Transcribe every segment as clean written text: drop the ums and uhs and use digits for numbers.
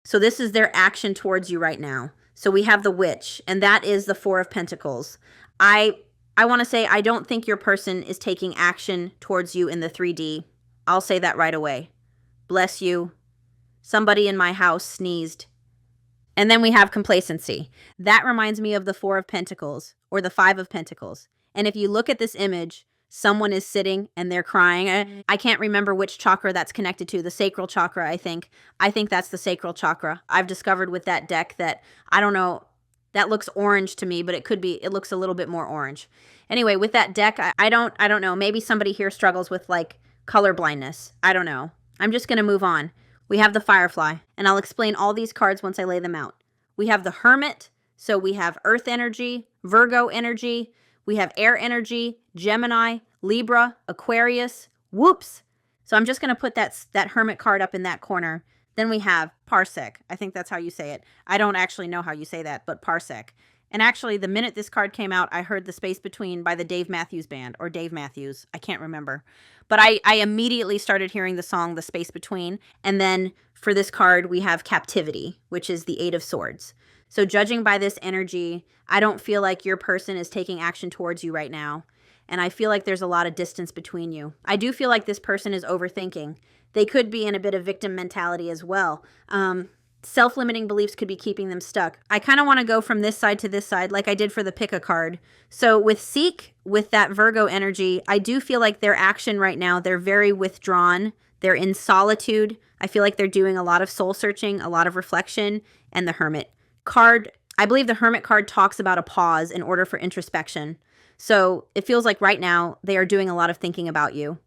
So this is their action towards you right now. So we have the Witch, and that is the Four of Pentacles. I want to say I don't think your person is taking action towards you in the 3D. I'll say that right away. Bless you. Somebody in my house sneezed. And then we have complacency. That reminds me of the Four of Pentacles or the Five of Pentacles. And if you look at this image, someone is sitting and they're crying. I can't remember which chakra that's connected to, the sacral chakra, I think. I think that's the sacral chakra. I've discovered with that deck that, I don't know, that looks orange to me, but it looks a little bit more orange. Anyway, with that deck, I don't know. Maybe somebody here struggles with like color blindness. I don't know. I'm just going to move on. We have the Firefly, and I'll explain all these cards once I lay them out. We have the Hermit, so we have Earth energy, Virgo energy, we have air energy, Gemini, Libra, Aquarius, whoops. So I'm just going to put that Hermit card up in that corner. Then we have Parsec. I think that's how you say it. I don't actually know how you say that, but Parsec. And actually, the minute this card came out, I heard The Space Between by the Dave Matthews Band, or Dave Matthews. I can't remember. But I immediately started hearing the song The Space Between. And then for this card, we have Captivity, which is the Eight of Swords. So judging by this energy, I don't feel like your person is taking action towards you right now. And I feel like there's a lot of distance between you. I do feel like this person is overthinking. They could be in a bit of victim mentality as well. Self-limiting beliefs could be keeping them stuck. I kind of want to go from this side to this side like I did for the pick a card. So with Seek, with that Virgo energy, I do feel like their action right now, they're very withdrawn. They're in solitude. I feel like they're doing a lot of soul searching, a lot of reflection, and the Hermit card. I believe the Hermit card talks about a pause in order for introspection. So it feels like right now they are doing a lot of thinking about you.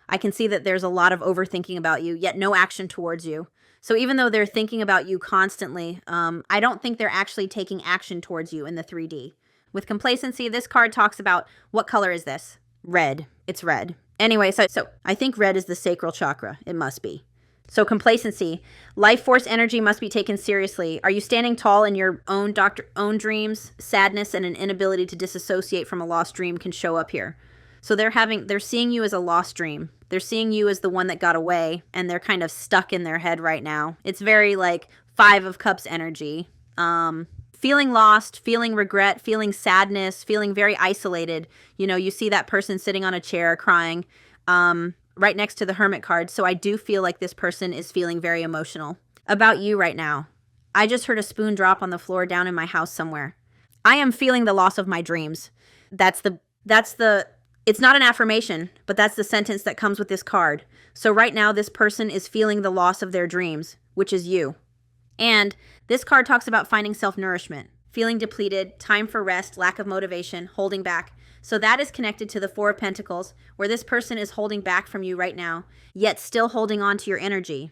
I can see that there's a lot of overthinking about you, yet no action towards you. So even though they're thinking about you constantly, I don't think they're actually taking action towards you in the 3D. With complacency, this card talks about, what color is this? Red. It's red. Anyway, so I think red is the sacral chakra. It must be. So complacency, life force energy must be taken seriously. Are you standing tall in your own own dreams? Sadness and an inability to disassociate from a lost dream can show up here. So they're seeing you as a lost dream. They're seeing you as the one that got away, and they're kind of stuck in their head right now. It's very like Five of Cups energy. Feeling lost, feeling regret, feeling sadness, feeling very isolated. You know, you see that person sitting on a chair crying right next to the Hermit card. So I do feel like this person is feeling very emotional. About you right now. I just heard a spoon drop on the floor down in my house somewhere. I am feeling the loss of my dreams. It's not an affirmation, but that's the sentence that comes with this card. So right now, this person is feeling the loss of their dreams, which is you. And this card talks about finding self-nourishment, feeling depleted, time for rest, lack of motivation, holding back. So that is connected to the Four of Pentacles, where this person is holding back from you right now, yet still holding on to your energy.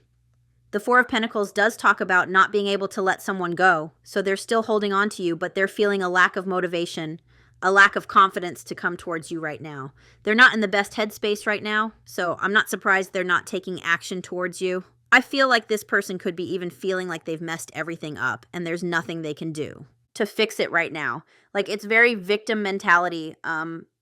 The Four of Pentacles does talk about not being able to let someone go. So they're still holding on to you, but they're feeling a lack of motivation, a lack of confidence to come towards you right now. They're not in the best headspace right now, so I'm not surprised they're not taking action towards you. I feel like this person could be even feeling like they've messed everything up and there's nothing they can do to fix it right now. Like, it's very victim mentality,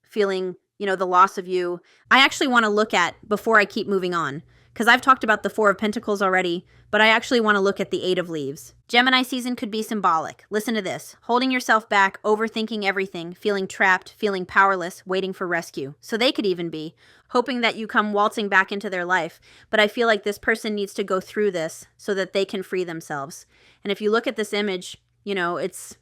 feeling, you know, the loss of you. I actually want to look at, before I keep moving on, because I've talked about the Four of Pentacles already, but I actually want to look at the Eight of Leaves. Gemini season could be symbolic. Listen to this. Holding yourself back, overthinking everything, feeling trapped, feeling powerless, waiting for rescue. So they could even be hoping that you come waltzing back into their life. But I feel like this person needs to go through this so that they can free themselves. And if you look at this image, you know, it's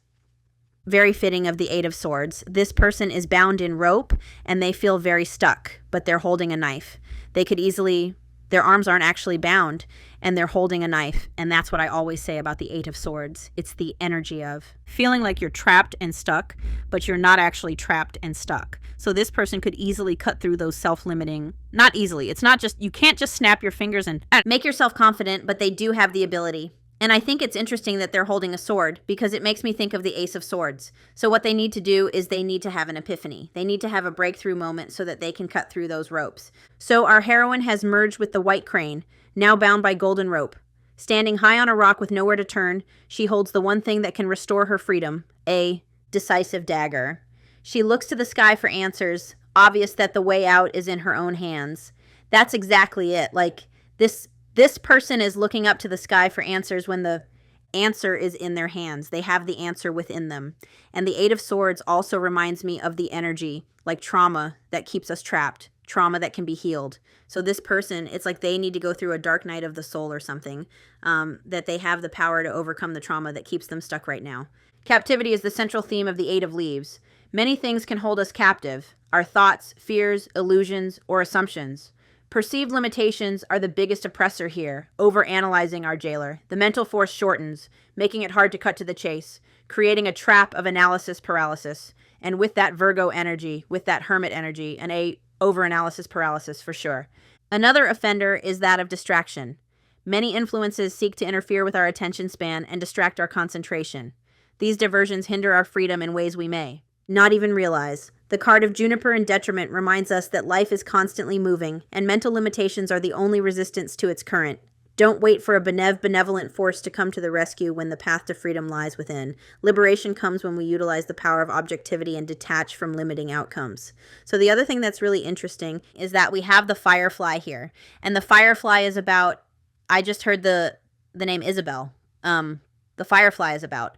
very fitting of the Eight of Swords. This person is bound in rope and they feel very stuck, but they're holding a knife. They could easily... Their arms aren't actually bound, and they're holding a knife. And that's what I always say about the Eight of Swords. It's the energy of feeling like you're trapped and stuck, but you're not actually trapped and stuck. So this person could easily cut through those self-limiting, not easily. It's not just, you can't just snap your fingers and make yourself confident, but they do have the ability. And I think it's interesting that they're holding a sword because it makes me think of the Ace of Swords. So what they need to do is they need to have an epiphany. They need to have a breakthrough moment so that they can cut through those ropes. So our heroine has merged with the white crane, now bound by golden rope. Standing high on a rock with nowhere to turn, she holds the one thing that can restore her freedom, a decisive dagger. She looks to the sky for answers, obvious that the way out is in her own hands. That's exactly it. Like, this This person is looking up to the sky for answers when the answer is in their hands. They have the answer within them. And the Eight of Swords also reminds me of the energy, like trauma that keeps us trapped, trauma that can be healed. So this person, it's like they need to go through a dark night of the soul or something, that they have the power to overcome the trauma that keeps them stuck right now. Captivity is the central theme of the Eight of Leaves. Many things can hold us captive: our thoughts, fears, illusions, or assumptions. Perceived limitations are the biggest oppressor here, overanalyzing our jailer. The mental force shortens, making it hard to cut to the chase, creating a trap of analysis paralysis. And with that Virgo energy, with that Hermit energy, and a overanalysis paralysis for sure. Another offender is that of distraction. Many influences seek to interfere with our attention span and distract our concentration. These diversions hinder our freedom in ways we may not even realize. The card of Juniper and Detriment reminds us that life is constantly moving, and mental limitations are the only resistance to its current. Don't wait for a benevolent force to come to the rescue when the path to freedom lies within. Liberation comes when we utilize the power of objectivity and detach from limiting outcomes. So the other thing that's really interesting is that we have the Firefly here. And the Firefly is about, I just heard the name Isabel. The Firefly is about.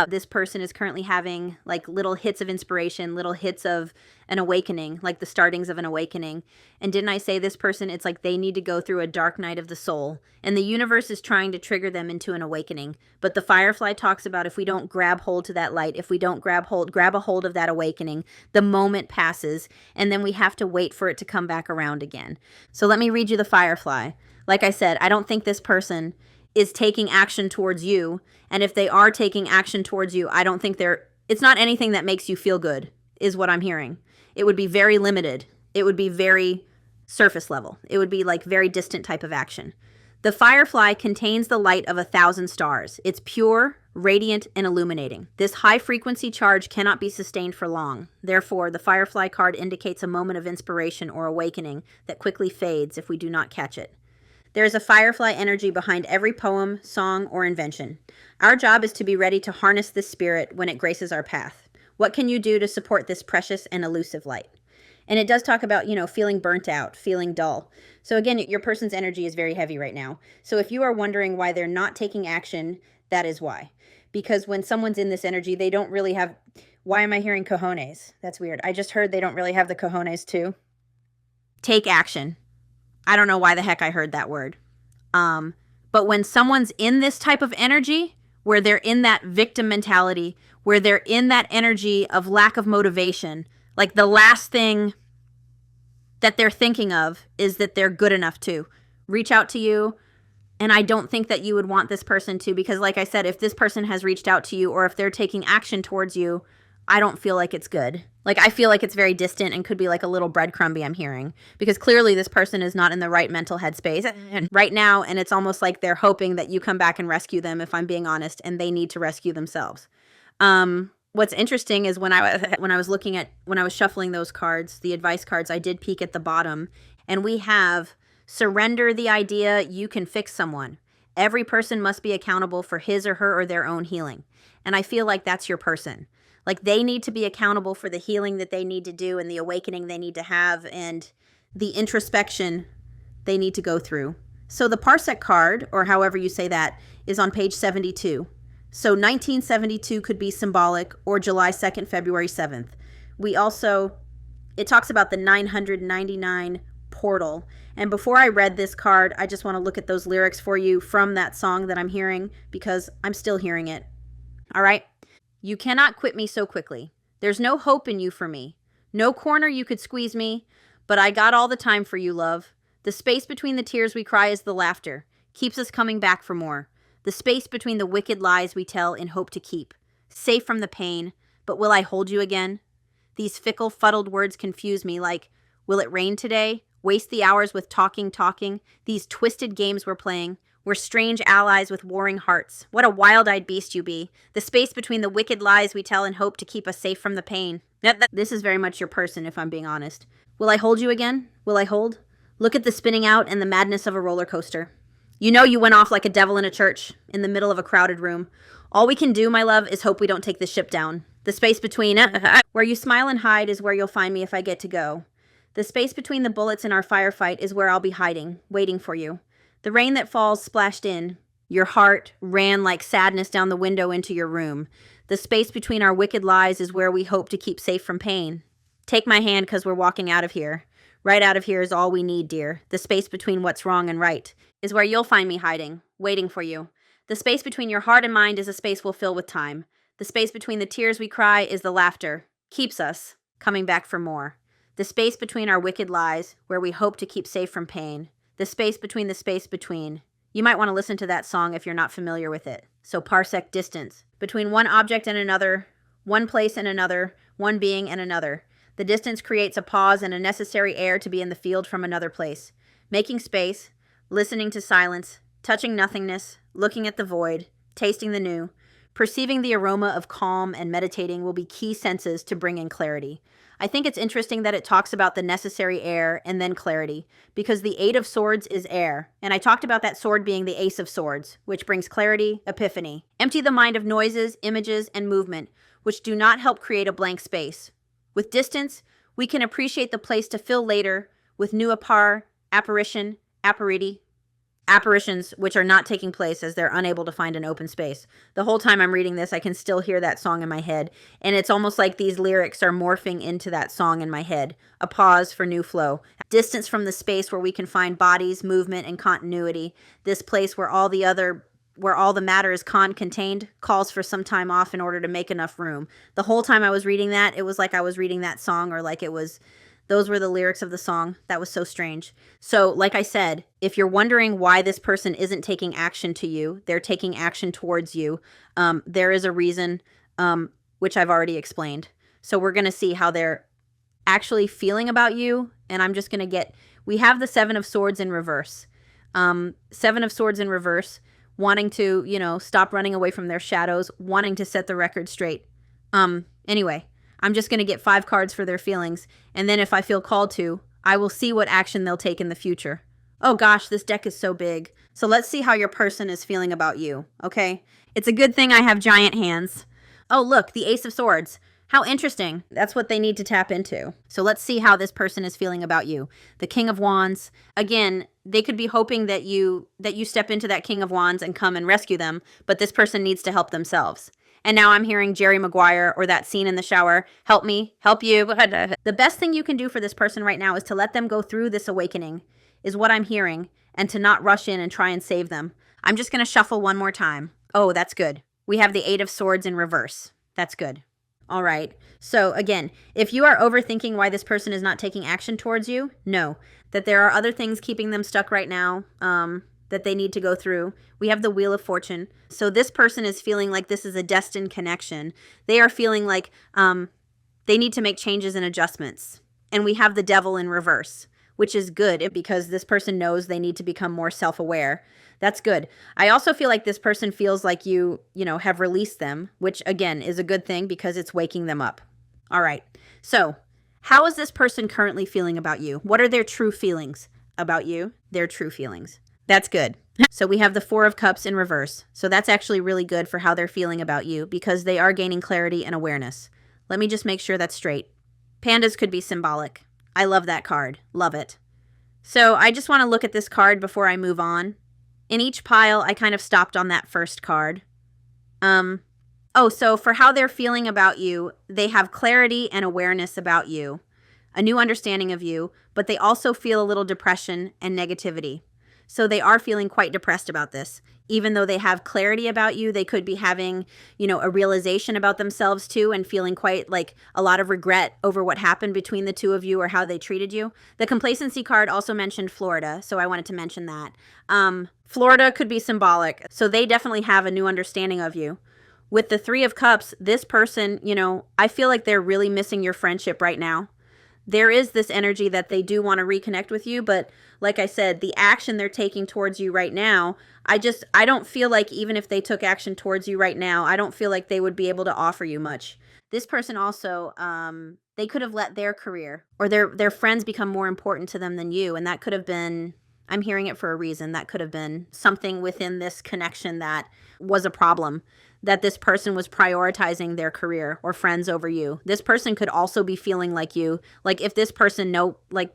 This person is currently having like little hits of inspiration, little hits of an awakening, like the startings of an awakening. And didn't I say this person, it's like they need to go through a dark night of the soul, and the universe is trying to trigger them into an awakening. But the Firefly talks about if we don't grab hold to that light, if we don't grab a hold of that awakening, the moment passes, and then we have to wait for it to come back around again. So let me read you the Firefly. Like I said, I don't think this person is taking action towards you. And if they are taking action towards you, I don't think it's not anything that makes you feel good, is what I'm hearing. It would be very limited. It would be very surface level. It would be like very distant type of action. The Firefly contains the light of 1,000 stars. It's pure, radiant, and illuminating. This high frequency charge cannot be sustained for long. Therefore, the Firefly card indicates a moment of inspiration or awakening that quickly fades if we do not catch it. There is a Firefly energy behind every poem, song, or invention. Our job is to be ready to harness this spirit when it graces our path. What can you do to support this precious and elusive light? And it does talk about, feeling burnt out, feeling dull. So again, your person's energy is very heavy right now. So if you are wondering why they're not taking action, that is why. Because when someone's in this energy, they don't really have... Why am I hearing cojones? That's weird. I just heard they don't really have the cojones to take action. I don't know why the heck I heard that word. But when someone's in this type of energy, where they're in that victim mentality, where they're in that energy of lack of motivation, like the last thing that they're thinking of is that they're good enough to reach out to you. And I don't think that you would want this person to, because like I said, if this person has reached out to you or if they're taking action towards you, I don't feel like it's good. Like, I feel like it's very distant and could be like a little breadcrumby I'm hearing. Because clearly this person is not in the right mental headspace right now, and it's almost like they're hoping that you come back and rescue them, if I'm being honest, and they need to rescue themselves. What's interesting is when I was shuffling those cards, the advice cards, I did peek at the bottom, and we have surrender the idea you can fix someone. Every person must be accountable for his or her or their own healing. And I feel like that's your person. Like, they need to be accountable for the healing that they need to do and the awakening they need to have and the introspection they need to go through. So the Parsec card, or however you say that, is on page 72. So 1972 could be symbolic, or July 2nd, February 7th. It talks about the 999 portal. And before I read this card, I just want to look at those lyrics for you from that song that I'm hearing, because I'm still hearing it. All right? You cannot quit me so quickly. There's no hope in you for me. No corner you could squeeze me, but I got all the time for you, love. The space between the tears we cry is the laughter, keeps us coming back for more. The space between the wicked lies we tell in hope to keep. Safe from the pain, but will I hold you again? These fickle, fuddled words confuse me like, will it rain today? Waste the hours with talking. These twisted games we're playing. We're strange allies with warring hearts. What a wild-eyed beast you be. The space between the wicked lies we tell in hope to keep us safe from the pain. This is very much your person, if I'm being honest. Will I hold you again? Will I hold? Look at the spinning out and the madness of a roller coaster. You know you went off like a devil in a church, in the middle of a crowded room. All we can do, my love, is hope we don't take the ship down. The space between where you smile and hide is where you'll find me if I get to go. The space between the bullets in our firefight is where I'll be hiding, waiting for you. The rain that falls splashed in. Your heart ran like sadness down the window into your room. The space between our wicked lies is where we hope to keep safe from pain. Take my hand, 'cause we're walking out of here. Right out of here is all we need, dear. The space between what's wrong and right is where you'll find me hiding, waiting for you. The space between your heart and mind is a space we'll fill with time. The space between the tears we cry is the laughter. Keeps us coming back for more. The space between our wicked lies, where we hope to keep safe from pain. The space between the space between. You might want to listen to that song if you're not familiar with it. So parsec distance. Between one object and another, one place and another, one being and another. The distance creates a pause and a necessary air to be in the field from another place. Making space, listening to silence, touching nothingness, looking at the void, tasting the new, perceiving the aroma of calm and meditating will be key senses to bring in clarity. I think it's interesting that it talks about the necessary air and then clarity, because the Eight of Swords is air, and I talked about that sword being the Ace of Swords, which brings clarity, epiphany. Empty the mind of noises, images, and movement, which do not help create a blank space. With distance, we can appreciate the place to fill later with new apparitions, which are not taking place as they're unable to find an open space. The whole time I'm reading this, I can still hear that song in my head, and it's almost like these lyrics are morphing into that song in my head. A pause for new flow. Distance from the space where we can find bodies, movement, and continuity. This place where all the matter is contained calls for some time off in order to make enough room. The whole time I was reading that, it was like I was reading that song, or like those were the lyrics of the song. That was so strange. So, like I said, if you're wondering why this person isn't taking action to you, they're taking action towards you, there is a reason, which I've already explained. So we're going to see how they're actually feeling about you, and I'm just going to we have the Seven of Swords in reverse. Seven of Swords in reverse, wanting to, stop running away from their shadows, wanting to set the record straight. Anyway, I'm just going to get 5 cards for their feelings, and then if I feel called to, I will see what action they'll take in the future. Oh gosh, this deck is so big. So let's see how your person is feeling about you, okay? It's a good thing I have giant hands. Oh, look, the Ace of Swords. How interesting. That's what they need to tap into. So let's see how this person is feeling about you. The King of Wands. Again, they could be hoping that you step into that King of Wands and come and rescue them, but this person needs to help themselves. And now I'm hearing Jerry Maguire or that scene in the shower. Help me, help you. The best thing you can do for this person right now is to let them go through this awakening, is what I'm hearing, and to not rush in and try and save them. I'm just going to shuffle one more time. Oh, that's good. We have the Eight of Swords in reverse. That's good. All right. So again, if you are overthinking why this person is not taking action towards you, know that there are other things keeping them stuck right now, that they need to go through. We have the Wheel of Fortune. So this person is feeling like this is a destined connection. They are feeling like they need to make changes and adjustments. And we have the Devil in reverse, which is good because this person knows they need to become more self-aware. That's good. I also feel like this person feels like you have released them, which again is a good thing because it's waking them up. All right. So how is this person currently feeling about you? What are their true feelings about you? Their true feelings. That's good. So we have the Four of Cups in reverse. So that's actually really good for how they're feeling about you because they are gaining clarity and awareness. Let me just make sure that's straight. Pandas could be symbolic. I love that card. Love it. So I just want to look at this card before I move on. In each pile, I kind of stopped on that first card. So for how they're feeling about you, they have clarity and awareness about you, a new understanding of you, but they also feel a little depression and negativity. So they are feeling quite depressed about this. Even though they have clarity about you, they could be having, a realization about themselves too and feeling quite like a lot of regret over what happened between the two of you or how they treated you. The complacency card also mentioned Florida, so I wanted to mention that. Florida could be symbolic, so they definitely have a new understanding of you. With the Three of Cups, this person, I feel like they're really missing your friendship right now. There is this energy that they do want to reconnect with you, but like I said, the action they're taking towards you right now, I don't feel like even if they took action towards you right now, I don't feel like they would be able to offer you much. This person also, they could have let their career or their friends become more important to them than you, and that could have been I'm hearing it for a reason. That could have been something within this connection that was a problem, that this person was prioritizing their career or friends over you. This person could also be feeling like you. Like if this person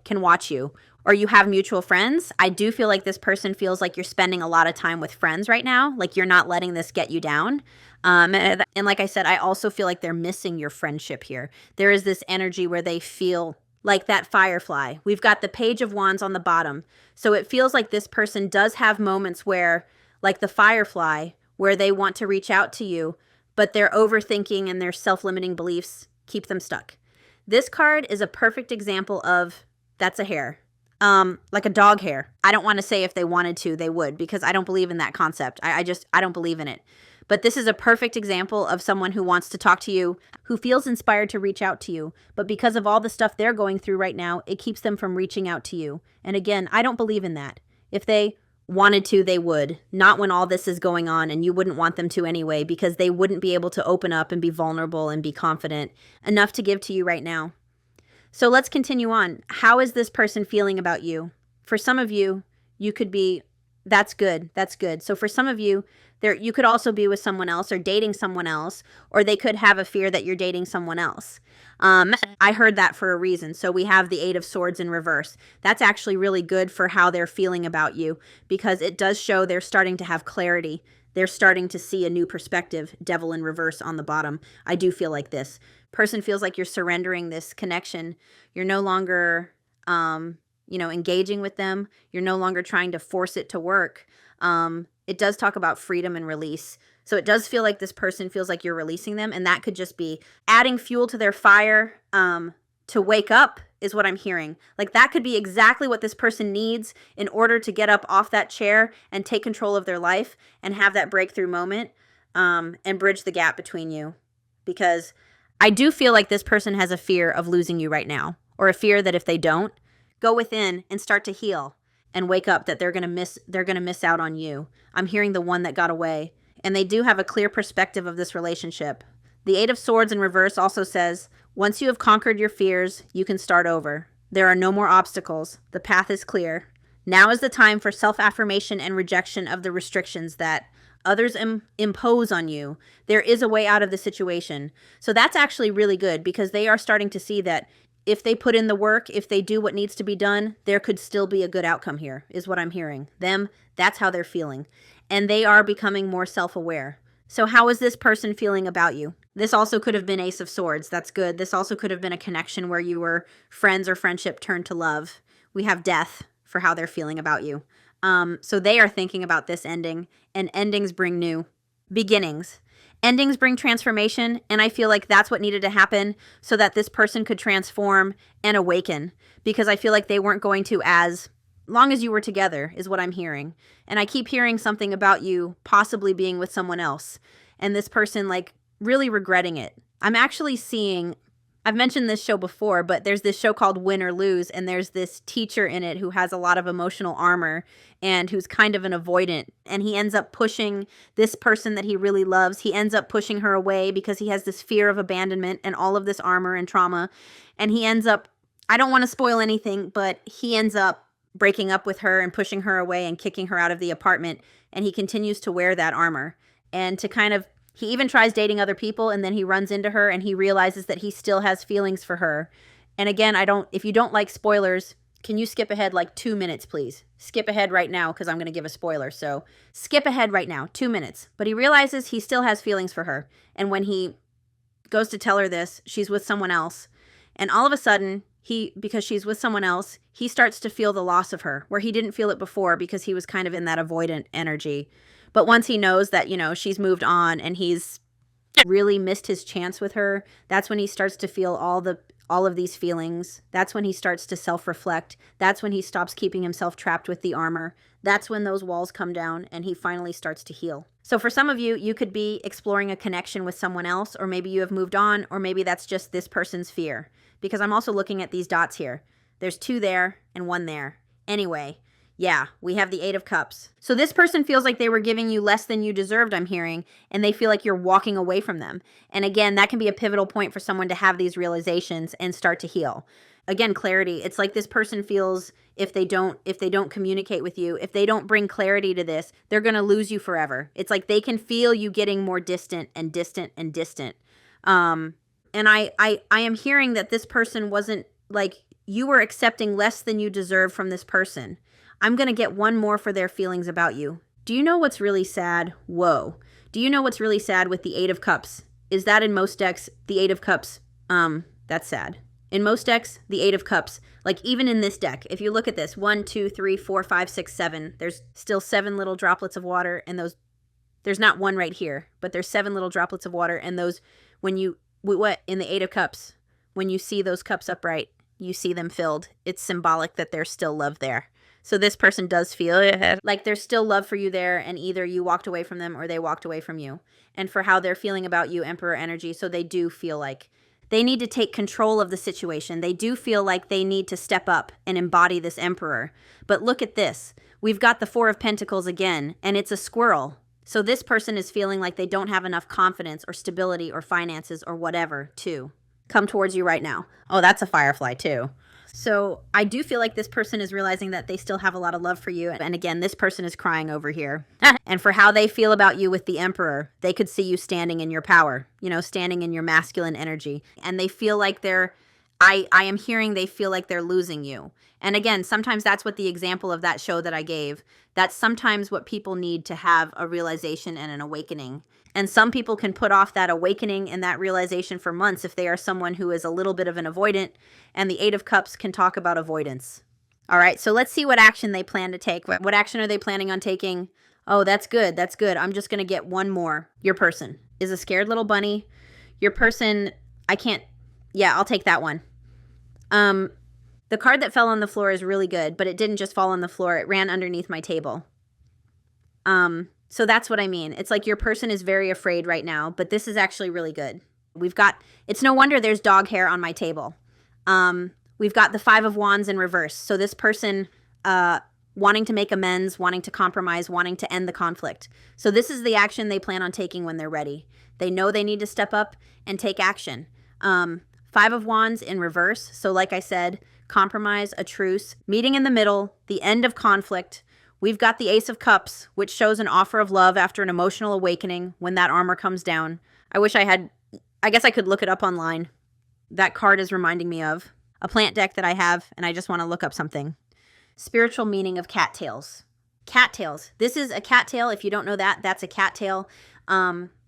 can watch you, or you have mutual friends, I do feel like this person feels like you're spending a lot of time with friends right now. Like you're not letting this get you down. And like I said, I also feel like they're missing your friendship here. There is this energy where they feel like that firefly. We've got the Page of Wands on the bottom. So it feels like this person does have moments where, like the firefly, where they want to reach out to you, but their overthinking and their self-limiting beliefs keep them stuck. This card is a perfect example of that's a hair. Like a dog hair. I don't want to say if they wanted to, they would, because I don't believe in that concept. I don't believe in it. But this is a perfect example of someone who wants to talk to you, who feels inspired to reach out to you. But because of all the stuff they're going through right now, it keeps them from reaching out to you. And again, I don't believe in that. If they wanted to, they would. Not when all this is going on, and you wouldn't want them to anyway, because they wouldn't be able to open up and be vulnerable and be confident enough to give to you right now. So let's continue on. How is this person feeling about you? For some of you, you could be, that's good. That's good. So for some of you, you could also be with someone else or dating someone else, or they could have a fear that you're dating someone else. I heard that for a reason. So we have the Eight of Swords in reverse. That's actually really good for how they're feeling about you, because it does show they're starting to have clarity. They're starting to see a new perspective. Devil in reverse on the bottom. I do feel like this person feels like you're surrendering this connection. You're no longer, engaging with them. You're no longer trying to force it to work. It does talk about freedom and release. So it does feel like this person feels like you're releasing them, and that could just be adding fuel to their fire to wake up is what I'm hearing. Like that could be exactly what this person needs in order to get up off that chair and take control of their life and have that breakthrough moment and bridge the gap between you. Because I do feel like this person has a fear of losing you right now, or a fear that if they don't, go within and start to heal and wake up, that they're going to miss out on you. I'm hearing the one that got away, and they do have a clear perspective of this relationship. The Eight of Swords in reverse also says, once you have conquered your fears, you can start over. There are no more obstacles. The path is clear. Now is the time for self-affirmation and rejection of the restrictions that others impose on you. There is a way out of the situation. So that's actually really good, because they are starting to see that if they put in the work, if they do what needs to be done, there could still be a good outcome here, is what I'm hearing. That's how they're feeling. And they are becoming more self-aware. So how is this person feeling about you? This also could have been Ace of Swords. That's good. This also could have been a connection where you were friends or friendship turned to love. We have Death for how they're feeling about you. So they are thinking about this ending, and endings bring new beginnings. Endings bring transformation, and I feel like that's what needed to happen so that this person could transform and awaken, because I feel like they weren't going to as long as you were together, is what I'm hearing. And I keep hearing something about you possibly being with someone else, and this person like really regretting it. I'm actually seeing, I've mentioned this show before, but there's this show called Win or Lose, and there's this teacher in it who has a lot of emotional armor and who's kind of an avoidant, and he ends up pushing this person that he really loves. He ends up pushing her away because he has this fear of abandonment and all of this armor and trauma, and he ends up, I don't want to spoil anything, but he ends up breaking up with her and pushing her away and kicking her out of the apartment, and he continues to wear that armor. And to kind of, he even tries dating other people, and then he runs into her and he realizes that he still has feelings for her. And again, if you don't like spoilers, can you skip ahead like 2 minutes, please? Skip ahead right now, because I'm going to give a spoiler. So skip ahead right now, 2 minutes. But he realizes he still has feelings for her. And when he goes to tell her this, she's with someone else. And all of a sudden, because she's with someone else, he starts to feel the loss of her, where he didn't feel it before because he was kind of in that avoidant energy. But once he knows that, she's moved on and he's really missed his chance with her, that's when he starts to feel all of these feelings. That's when he starts to self-reflect. That's when he stops keeping himself trapped with the armor. That's when those walls come down and he finally starts to heal. So for some of you, you could be exploring a connection with someone else, or maybe you have moved on, or maybe that's just this person's fear. Because I'm also looking at these dots here. There's 2 there and 1 there. Anyway, yeah, we have the 8 of Cups. So this person feels like they were giving you less than you deserved, I'm hearing, and they feel like you're walking away from them. And again, that can be a pivotal point for someone to have these realizations and start to heal. again, clarity. It's like this person feels if they don't communicate with you, if they don't bring clarity to this, they're going to lose you forever. It's like they can feel you getting more distant and distant and distant. And I am hearing that this person wasn't, like, you were accepting less than you deserve from this person. I'm going to get one more for their feelings about you. Do you know what's really sad? Whoa. Do you know what's really sad with the Eight of Cups? Is that in most decks, the Eight of Cups, that's sad. In most decks, the Eight of Cups, like even in this deck, if you look at this, 1, 2, 3, 4, 5, 6, 7, there's still 7 little droplets of water, and those, there's not one right here, but there's 7 little droplets of water, and those, when you, what, in the Eight of Cups, when you see those cups upright, you see them filled. It's symbolic that there's still love there. So this person does feel like there's still love for you there, and either you walked away from them or they walked away from you. And for how they're feeling about you, Emperor energy, so they do feel like they need to take control of the situation. They do feel like they need to step up and embody this Emperor. But look at this. We've got the Four of Pentacles again, and it's a squirrel. So this person is feeling like they don't have enough confidence or stability or finances or whatever to come towards you right now. Oh, that's a firefly too. So I do feel like this person is realizing that they still have a lot of love for you. And again, this person is crying over here. And for how they feel about you with the Emperor, they could see you standing in your power, you know, standing in your masculine energy. And they feel like they're, I am hearing they feel like they're losing you. And again, sometimes that's what the example of that show that I gave, that's sometimes what people need to have a realization and an awakening. And some people can put off that awakening and that realization for months if they are someone who is a little bit of an avoidant, and the Eight of Cups can talk about avoidance. All right, so let's see what action they plan to take. What action are they planning on taking? Oh, that's good. That's good. I'm just going to get one more. Your person is a scared little bunny. Your person, I can't, yeah, I'll take that one. The card that fell on the floor is really good, but it didn't just fall on the floor. It ran underneath my table. So that's what I mean. It's like your person is very afraid right now, but this is actually really good. We've got, it's no wonder there's dog hair on my table. We've got the Five of Wands in reverse. So this person wanting to make amends, wanting to compromise, wanting to end the conflict. So this is the action they plan on taking when they're ready. They know they need to step up and take action. Five of Wands in reverse. So like I said, compromise, a truce, meeting in the middle, the end of conflict. We've got the Ace of Cups, which shows an offer of love after an emotional awakening when that armor comes down. I wish I had, I guess I could look it up online. That card is reminding me of a plant deck that I have, and I just want to look up something. Spiritual meaning of cattails. Cattails. This is a cattail. If you don't know that, that's a cattail.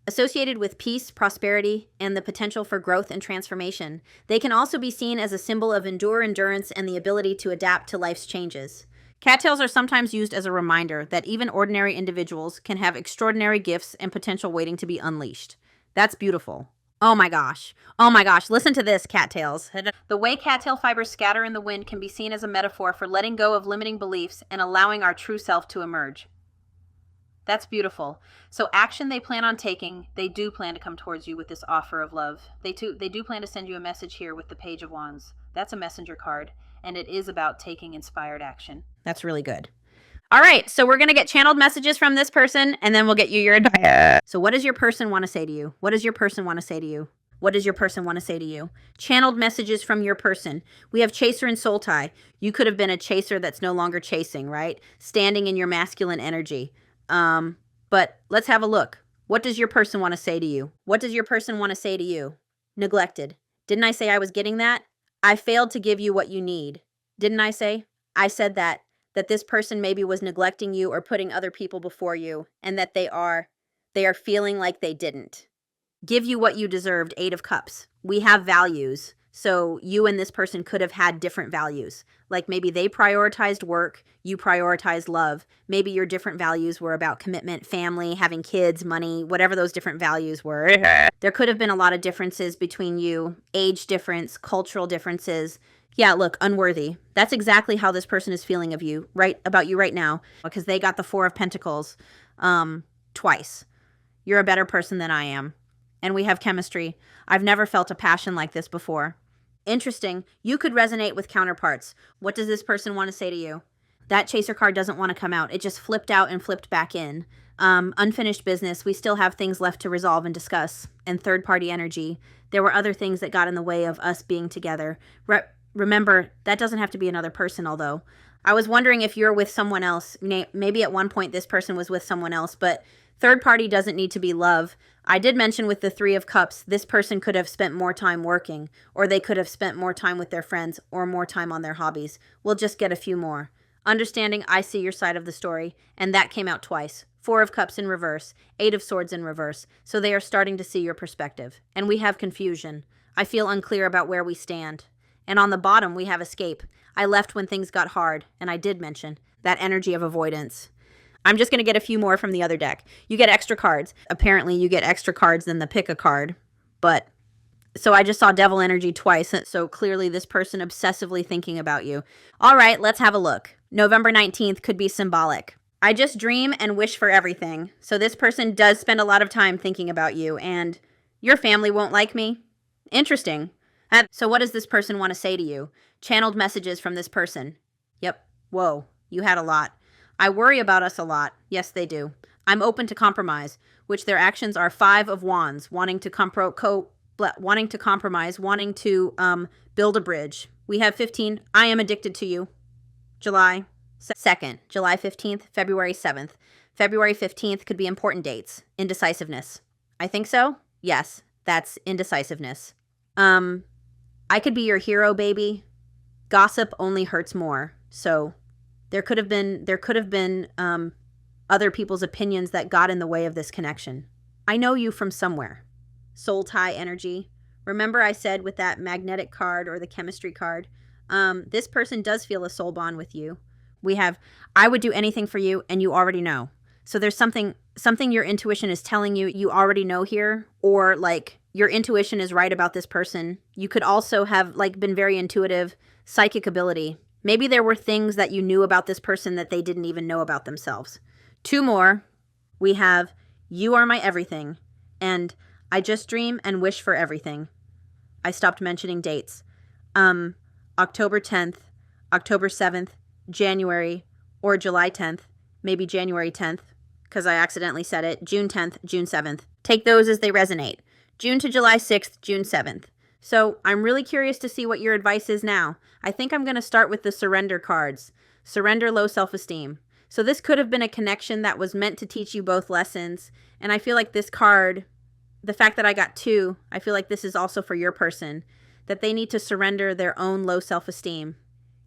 Associated with peace, prosperity, and the potential for growth and transformation. They can also be seen as a symbol of endurance and the ability to adapt to life's changes. Cattails are sometimes used as a reminder that even ordinary individuals can have extraordinary gifts and potential waiting to be unleashed. That's beautiful. Oh my gosh. Oh my gosh. Listen to this, cattails. The way cattail fibers scatter in the wind can be seen as a metaphor for letting go of limiting beliefs and allowing our true self to emerge. That's beautiful. So action they plan on taking, they do plan to come towards you with this offer of love. They do plan to send you a message here with the Page of Wands. That's a messenger card, and it is about taking inspired action. That's really good. All right, so we're going to get channeled messages from this person, and then we'll get you your advice. So what does your person want to say to you? What does your person want to say to you? What does your person want to say to you? Channeled messages from your person. We have chaser and soul tie. You could have been a chaser that's no longer chasing, right? Standing in your masculine energy. But let's have a look. What does your person want to say to you? What does your person want to say to you? Neglected. Didn't I say I was getting that? I failed to give you what you need. Didn't I say? I said that this person maybe was neglecting you or putting other people before you, and that they are feeling like they didn't give you what you deserved. Eight of Cups. We have values. So you and this person could have had different values. Like maybe they prioritized work, you prioritized love. Maybe your different values were about commitment, family, having kids, money, whatever those different values were. There could have been a lot of differences between you, age difference, cultural differences. Yeah, look, unworthy. That's exactly how this person is feeling of you, about you right now, because they got the Four of Pentacles twice. You're a better person than I am. And we have chemistry. I've never felt a passion like this before. Interesting. You could resonate with counterparts. What does this person want to say to you? That chaser card doesn't want to come out. It just flipped out and flipped back in. Unfinished business. We still have things left to resolve and discuss. And third-party energy. There were other things that got in the way of us being together. Remember, that doesn't have to be another person, although. I was wondering if you're with someone else. Maybe at one point this person was with someone else, but third party doesn't need to be love. I did mention with the Three of Cups, this person could have spent more time working, or they could have spent more time with their friends, or more time on their hobbies. We'll just get a few more. Understanding I see your side of the story, and that came out twice. Four of Cups in reverse, Eight of Swords in reverse, so they are starting to see your perspective. And we have confusion. I feel unclear about where we stand. And on the bottom, we have escape. I left when things got hard, and I did mention that energy of avoidance. I'm just going to get a few more from the other deck. You get extra cards. Apparently, you get extra cards than the pick a card. But, so I just saw devil energy twice, so clearly this person obsessively thinking about you. All right, let's have a look. November 19th could be symbolic. I just dream and wish for everything. So this person does spend a lot of time thinking about you, and your family won't like me. Interesting. So what does this person want to say to you? Channeled messages from this person. Yep. Whoa. You had a lot. I worry about us a lot. Yes, they do. I'm open to compromise, which their actions are Five of Wands, wanting to compromise, wanting to build a bridge. We have 15. I am addicted to you. July 2nd, July 15th, February 7th. February 15th could be important dates. Indecisiveness. I think so. Yes, that's indecisiveness. I could be your hero, baby. Gossip only hurts more. So there could have been other people's opinions that got in the way of this connection. I know you from somewhere. Soul tie energy. Remember I said with that magnetic card or the chemistry card, this person does feel a soul bond with you. We have, I would do anything for you, and you already know. So there's something your intuition is telling you you already know here, or like your intuition is right about this person. You could also have like been very intuitive, psychic ability. Maybe there were things that you knew about this person that they didn't even know about themselves. Two more. We have you are my everything, and I just dream and wish for everything. I stopped mentioning dates. October 10th, October 7th, January, or July 10th, maybe January 10th, because I accidentally said it, June 10th, June 7th. Take those as they resonate. June to July 6th, June 7th. So I'm really curious to see what your advice is now. I think I'm going to start with the surrender cards. Surrender, low self-esteem. So this could have been a connection that was meant to teach you both lessons. And I feel like this card, the fact that I got two, I feel like this is also for your person, that they need to surrender their own low self-esteem.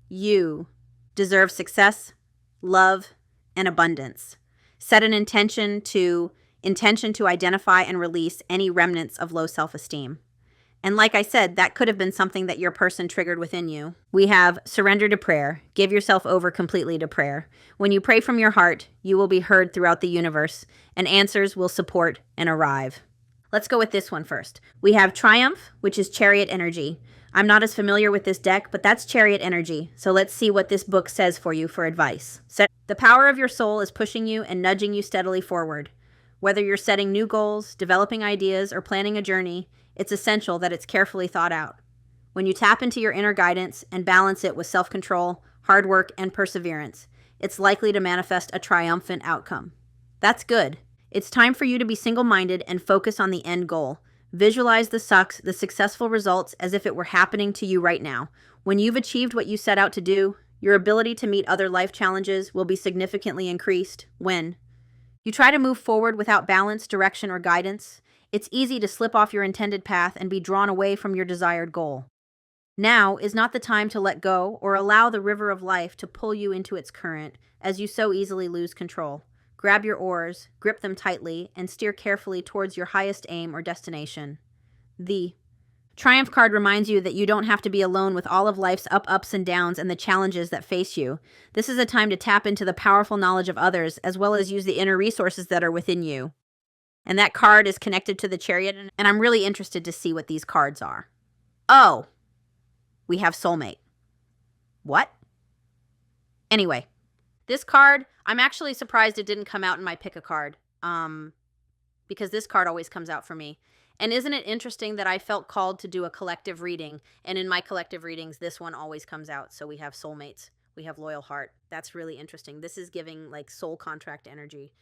You deserve success, love, and abundance. Set an intention to identify and release any remnants of low self-esteem. And like I said, that could have been something that your person triggered within you. We have surrender to prayer. Give yourself over completely to prayer. When you pray from your heart, you will be heard throughout the universe, and answers will support and arrive. Let's go with this one first. We have Triumph, which is Chariot energy. I'm not as familiar with this deck, but that's Chariot energy. So let's see what this book says for you for advice. The power of your soul is pushing you and nudging you steadily forward. Whether you're setting new goals, developing ideas, or planning a journey, it's essential that it's carefully thought out. When you tap into your inner guidance and balance it with self-control, hard work, and perseverance, it's likely to manifest a triumphant outcome. That's good. It's time for you to be single-minded and focus on the end goal. Visualize the successful results as if it were happening to you right now. When you've achieved what you set out to do, your ability to meet other life challenges will be significantly increased. When you try to move forward without balance, direction, or guidance, it's easy to slip off your intended path and be drawn away from your desired goal. Now is not the time to let go or allow the river of life to pull you into its current, as you so easily lose control. Grab your oars, grip them tightly, and steer carefully towards your highest aim or destination. The Triumph card reminds you that you don't have to be alone with all of life's ups and downs and the challenges that face you. This is a time to tap into the powerful knowledge of others, as well as use the inner resources that are within you. And that card is connected to the Chariot, and I'm really interested to see what these cards are. Oh, we have soulmate. What? Anyway, this card, I'm actually surprised it didn't come out in my pick a card, because this card always comes out for me. And isn't it interesting that I felt called to do a collective reading, and in my collective readings, this one always comes out. So we have soulmates, we have loyal heart. That's really interesting. This is giving like soul contract energy.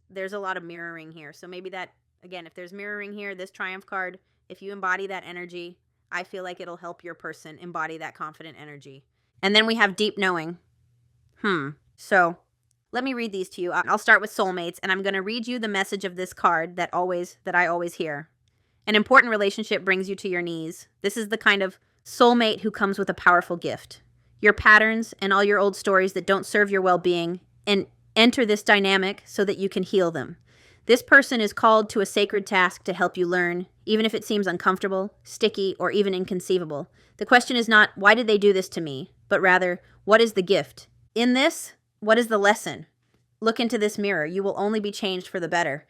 There's a lot of mirroring here. So maybe that, again, if there's mirroring here, this Triumph card, if you embody that energy, I feel like it'll help your person embody that confident energy. And then we have deep knowing. So let me read these to you. I'll start with soulmates, and I'm going to read you the message of this card that I always hear. An important relationship brings you to your knees. This is the kind of soulmate who comes with a powerful gift. Your patterns and all your old stories that don't serve your well-being, and enter this dynamic so that you can heal them. This person is called to a sacred task to help you learn, even if it seems uncomfortable, sticky, or even inconceivable. The question is not, why did they do this to me? But rather, what is the gift? In this, what is the lesson? Look into this mirror. You will only be changed for the better.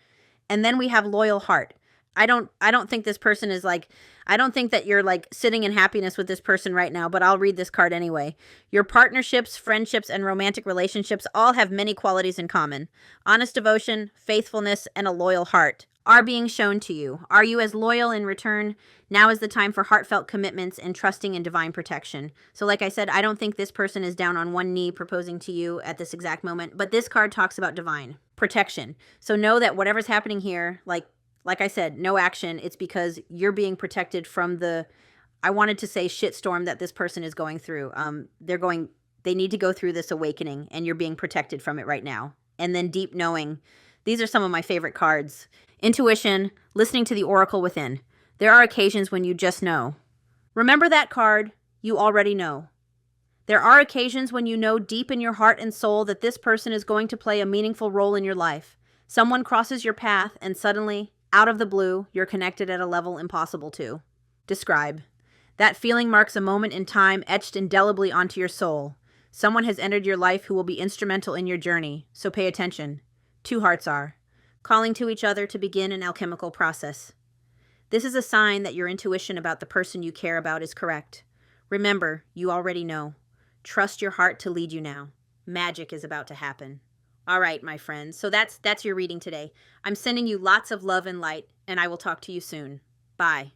And then we have loyal heart. I don't think this person is like, I don't think that you're like sitting in happiness with this person right now, but I'll read this card anyway. Your partnerships, friendships, and romantic relationships all have many qualities in common. Honest devotion, faithfulness, and a loyal heart are being shown to you. Are you as loyal in return? Now is the time for heartfelt commitments and trusting in divine protection. So like I said, I don't think this person is down on one knee proposing to you at this exact moment, but this card talks about divine protection. So know that whatever's happening here, like I said, no action. It's because you're being protected from the, I wanted to say shitstorm that this person is going through. They need to go through this awakening, and you're being protected from it right now. And then deep knowing. These are some of my favorite cards. Intuition, listening to the oracle within. There are occasions when you just know. Remember that card, you already know. There are occasions when you know deep in your heart and soul that this person is going to play a meaningful role in your life. Someone crosses your path and suddenly, out of the blue, you're connected at a level impossible to describe. That feeling marks a moment in time etched indelibly onto your soul. Someone has entered your life who will be instrumental in your journey, so pay attention. Two hearts are calling to each other to begin an alchemical process. This is a sign that your intuition about the person you care about is correct. Remember, you already know. Trust your heart to lead you now. Magic is about to happen. All right, my friends. So that's your reading today. I'm sending you lots of love and light, and I will talk to you soon. Bye.